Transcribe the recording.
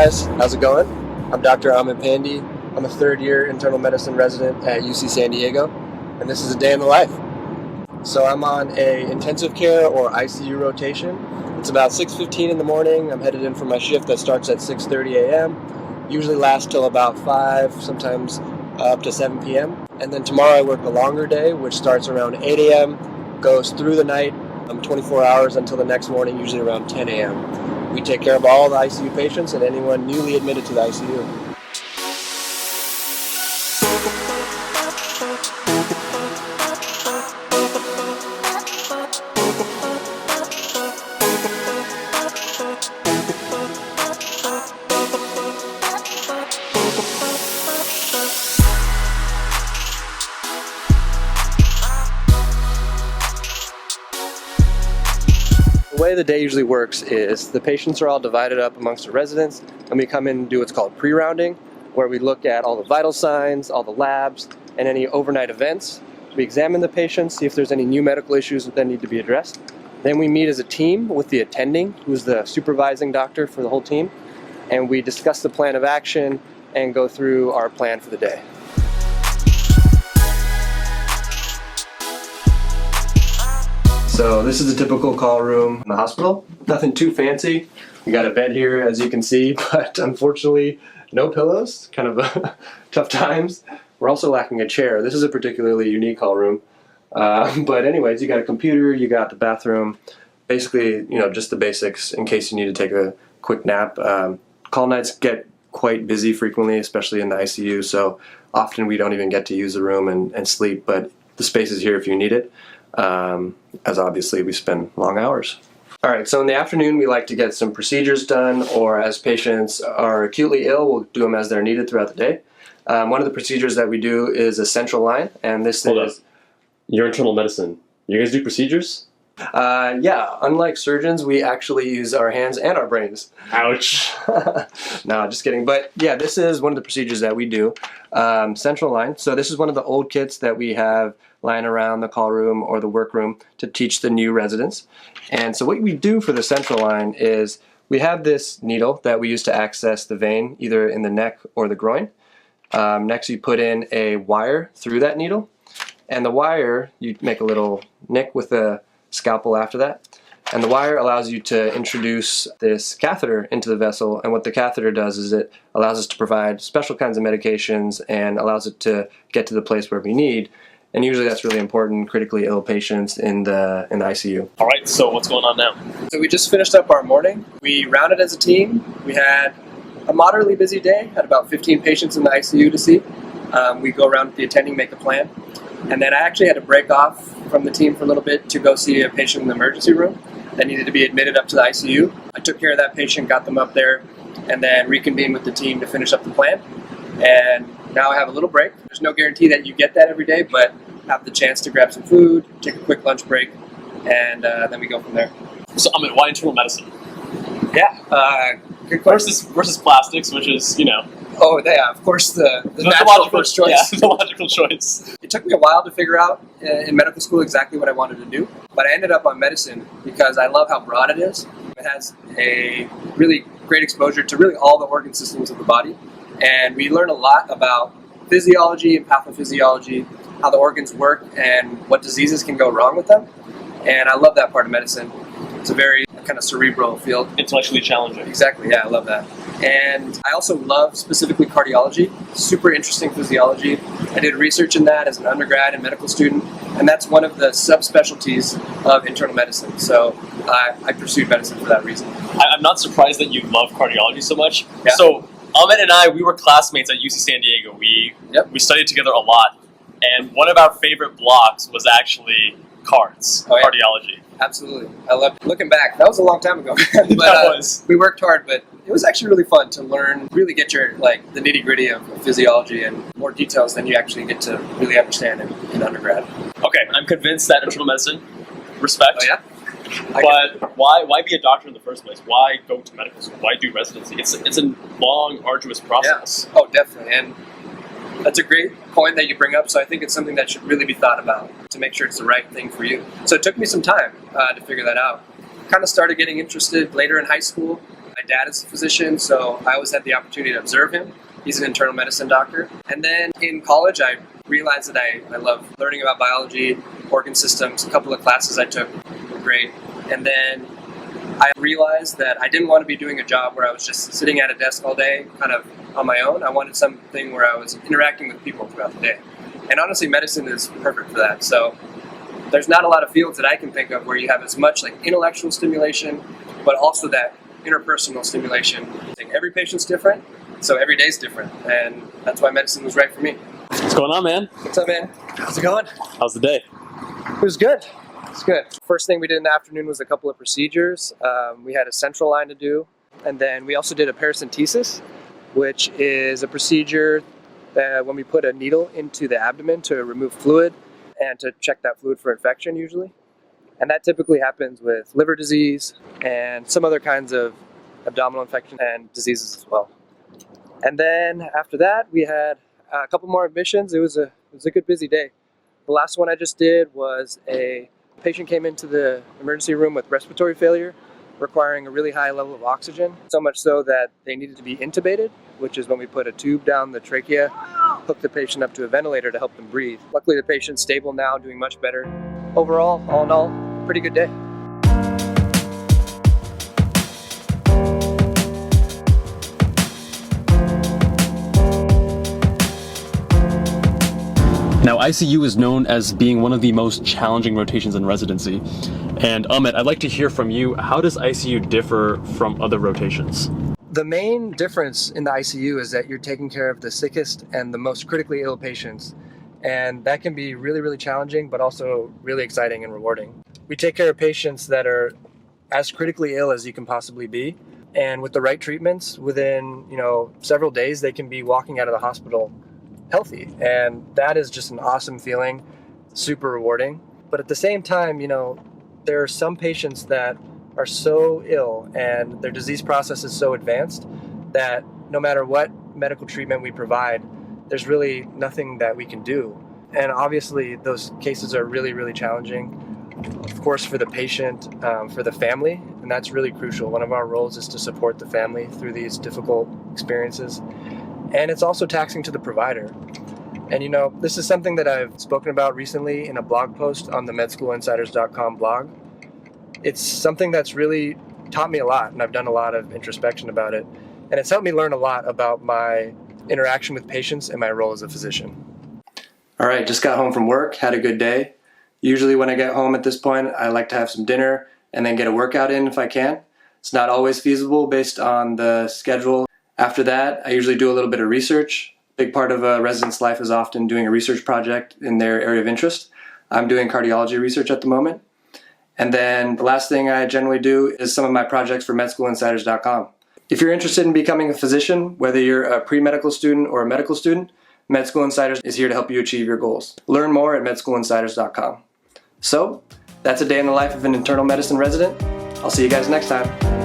guys, how's it going? I'm Dr. Pandey. I'm a third-year internal medicine resident at UC San Diego, and this is a day in the life. So I'm on a intensive care or ICU rotation. It's about 6:15 in the morning. I'm headed in for my shift that starts at 6:30 a.m. Usually lasts till about 5, sometimes up to 7 p.m. And then tomorrow I work a longer day, which starts around 8 a.m., goes through the night, 24 hours until the next morning, usually around 10 a.m. We take care of all the ICU patients and anyone newly admitted to the ICU. The way the day usually works is the patients are all divided up amongst the residents, and we come in and do what's called pre-rounding, where we look at all the vital signs, all the labs, and any overnight events. We examine the patients, see if there's any new medical issues that need to be addressed. Then we meet as a team with the attending, who's the supervising doctor for the whole team, and we discuss the plan of action and go through our plan for the day. So this is a typical call room in the hospital. Nothing too fancy. We got a bed here, as you can see, but unfortunately no pillows. Kind of tough times. We're also lacking a chair. This is a particularly unique call room. But anyways, you got a computer, you got the bathroom. Basically, just the basics in case you need to take a quick nap. Call nights get quite busy frequently, especially in the ICU, so often we don't even get to use the room and sleep, but the space is here if you need it. As obviously we spend long hours. Alright, so in the afternoon we like to get some procedures done, or as patients are acutely ill, we'll do them as they're needed throughout the day. One of the procedures that we do is a central line, and this is... You're internal medicine. You guys do procedures? Yeah, unlike surgeons, we actually use our hands and our brains. Ouch. No, just kidding. But yeah, this is one of the procedures that we do. Central line. So this is one of the old kits that we have lying around the call room or the work room to teach the new residents. And so what we do for the central line is we have this needle that we use to access the vein, either in the neck or the groin. Next, you put in a wire through that needle. And the wire, you make a little nick with a scalpel after that. And the wire allows you to introduce this catheter into the vessel, and what the catheter does is it allows us to provide special kinds of medications and allows it to get to the place where we need. And usually that's really important, critically ill patients in the ICU. All right, so what's going on now? So we just finished up our morning. We rounded as a team. We had a moderately busy day, had about 15 patients in the ICU to see. We go around with the attending, make a plan. And then I actually had to break off from the team for a little bit to go see a patient in the emergency room that needed to be admitted up to the ICU. I took care of that patient, got them up there, and then reconvened with the team to finish up the plan. And now I have a little break. There's no guarantee that you get that every day, but have the chance to grab some food, take a quick lunch break, and then we go from there. So, why internal medicine? Yeah, good question. Versus plastics, which is, Oh, yeah, of course, the natural first choice. Yeah, the logical choice. It took me a while to figure out in medical school exactly what I wanted to do, but I ended up on medicine because I love how broad it is. It has a really great exposure to really all the organ systems of the body, and we learn a lot about physiology and pathophysiology, how the organs work, and what diseases can go wrong with them. And I love that part of medicine. It's a very kind of cerebral field. Intellectually challenging. Exactly, yeah, I love that. And I also love specifically cardiology, super interesting physiology. I did research in that as an undergrad and medical student, and that's one of the subspecialties of internal medicine. So I pursued medicine for that reason. I'm not surprised that you love cardiology so much. Yeah. So Ahmed and I, we were classmates at UC San Diego. We studied together a lot, and one of our favorite blocks was actually cardiology. Absolutely. I love it. Looking back, that was a long time ago. But we worked hard, but it was actually really fun to learn, really get your, the nitty-gritty of physiology and more details than you actually get to really understand in undergrad. Okay, I'm convinced that internal medicine, respect. Oh, yeah? But why be a doctor in the first place? Why go to medical school? Why do residency? It's a long, arduous process. Yeah. Oh, definitely. And that's a great point that you bring up. So I think it's something that should really be thought about to make sure it's the right thing for you. So it took me some time to figure that out. Kind of started getting interested later in high school. I dad is a physician, so I always had the opportunity to observe him. He's an internal medicine doctor. And then in college, I realized that I love learning about biology, organ systems. A couple of classes I took were great. And then I realized that I didn't want to be doing a job where I was just sitting at a desk all day, kind of on my own. I wanted something where I was interacting with people throughout the day. And honestly, medicine is perfect for that. So there's not a lot of fields that I can think of where you have as much like intellectual stimulation, but also that interpersonal stimulation. Every patient's different, so every day's different, and that's why medicine was right for me. What's going on, man? What's up, man? How's it going? How's the day? It was good. It's good. First thing we did in the afternoon was a couple of procedures. We had a central line to do, and then we also did a paracentesis, which is a procedure that when we put a needle into the abdomen to remove fluid and to check that fluid for infection usually. And that typically happens with liver disease and some other kinds of abdominal infection and diseases as well. And then after that, we had a couple more admissions. It was a good busy day. The last one I just did was a patient came into the emergency room with respiratory failure, requiring a really high level of oxygen, so much so that they needed to be intubated, which is when we put a tube down the trachea, hook the patient up to a ventilator to help them breathe. Luckily, the patient's stable now, doing much better. Overall, all in all, pretty good day. Now, ICU is known as being one of the most challenging rotations in residency. And Amit, I'd like to hear from you, how does ICU differ from other rotations? The main difference in the ICU is that you're taking care of the sickest and the most critically ill patients. And that can be really, really challenging, but also really exciting and rewarding. We take care of patients that are as critically ill as you can possibly be. And with the right treatments, within several days, they can be walking out of the hospital healthy. And that is just an awesome feeling, super rewarding. But at the same time, there are some patients that are so ill and their disease process is so advanced that no matter what medical treatment we provide, there's really nothing that we can do. And obviously those cases are really, really challenging, of course, for the patient, for the family, and that's really crucial. One of our roles is to support the family through these difficult experiences. And it's also taxing to the provider. And this is something that I've spoken about recently in a blog post on the medschoolinsiders.com blog. It's something that's really taught me a lot, and I've done a lot of introspection about it. And it's helped me learn a lot about my interaction with patients and my role as a physician. All right, just got home from work, had a good day. Usually when I get home at this point, I like to have some dinner and then get a workout in if I can. It's not always feasible based on the schedule. After that, I usually do a little bit of research. A big part of a resident's life is often doing a research project in their area of interest. I'm doing cardiology research at the moment. And then the last thing I generally do is some of my projects for medschoolinsiders.com. If you're interested in becoming a physician, whether you're a pre-medical student or a medical student, Med School Insiders is here to help you achieve your goals. Learn more at medschoolinsiders.com. So, that's a day in the life of an internal medicine resident. I'll see you guys next time.